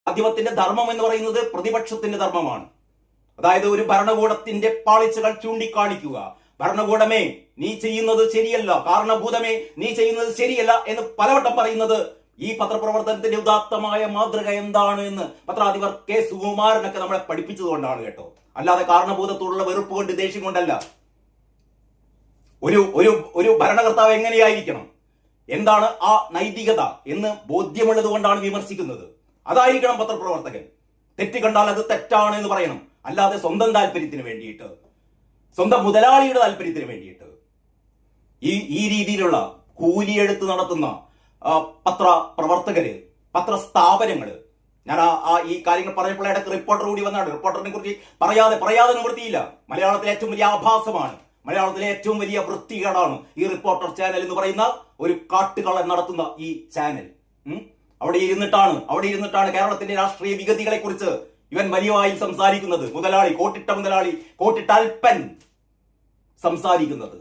മാധ്യമത്തിന്റെ ധർമ്മം എന്ന് പറയുന്നത് പ്രതിപക്ഷത്തിന്റെ ധർമ്മമാണ്. അതായത് ഒരു ഭരണകൂടത്തിന്റെ പാളിച്ചകൾ ചൂണ്ടിക്കാണിക്കുക. ഭരണകൂടമേ നീ ചെയ്യുന്നത് ശരിയല്ല, കാരണഭൂതമേ നീ ചെയ്യുന്നത് ശരിയല്ല എന്ന് പലവട്ടം പറയുന്നത് ഈ പത്രപ്രവർത്തനത്തിന്റെ ഉദാത്തമായ മാതൃക എന്താണ് എന്ന് പത്രാധിപർ കെ സുകുമാരനൊക്കെ നമ്മളെ പഠിപ്പിച്ചതുകൊണ്ടാണ് കേട്ടോ. അല്ലാതെ കാരണഭൂതത്തോടുള്ള വെറുപ്പ് കൊണ്ട്, ദേഷ്യം കൊണ്ടല്ല. ഒരു ഒരു ഒരു ഭരണകർത്താവ് എങ്ങനെയായിരിക്കണം, എന്താണ് ആ നൈതികത എന്ന് ബോധ്യമുള്ളത് കൊണ്ടാണ് വിമർശിക്കുന്നത്. അതായിരിക്കണം പത്രപ്രവർത്തകൻ. തെറ്റ് കണ്ടാൽ അത് തെറ്റാണ് എന്ന് പറയണം, അല്ലാതെ സ്വന്തം താല്പര്യത്തിന് വേണ്ടിയിട്ട്, സ്വന്തം മുതലാളിയുടെ താല്പര്യത്തിന് വേണ്ടിയിട്ട് ഈ രീതിയിലുള്ള കൂലിയെടുത്ത് നടത്തുന്ന പത്രപ്രവർത്തകര്, പത്രസ്ഥാപനങ്ങള്. ഞാൻ ഈ കാര്യങ്ങൾ പറഞ്ഞപ്പോൾ ഇടയ്ക്ക് റിപ്പോർട്ടർ കൂടി വന്നാണ്. റിപ്പോർട്ടറിനെ കുറിച്ച് പറയാതെ നിവൃത്തിയില്ല. മലയാളത്തിലെ ഏറ്റവും വലിയ ആഭാസമാണ്, മലയാളത്തിലെ ഏറ്റവും വലിയ വൃത്തികേടാണ് ഈ റിപ്പോർട്ടർ ചാനൽ എന്ന് പറയുന്ന ഒരു കാട്ടുകള്ളൻ നടത്തുന്ന ഈ ചാനൽ. അവിടെ ഇരുന്നിട്ടാണ് കേരളത്തിന്റെ രാഷ്ട്രീയ വിഗതികളെ കുറിച്ച് ഇവൻ വലിയ വായിൽ സംസാരിക്കുന്നത്. മുതലാളി, കോട്ടിട്ട മുതലാളി, കോട്ടിട്ട അൽപ്പൻ സംസാരിക്കുന്നത്.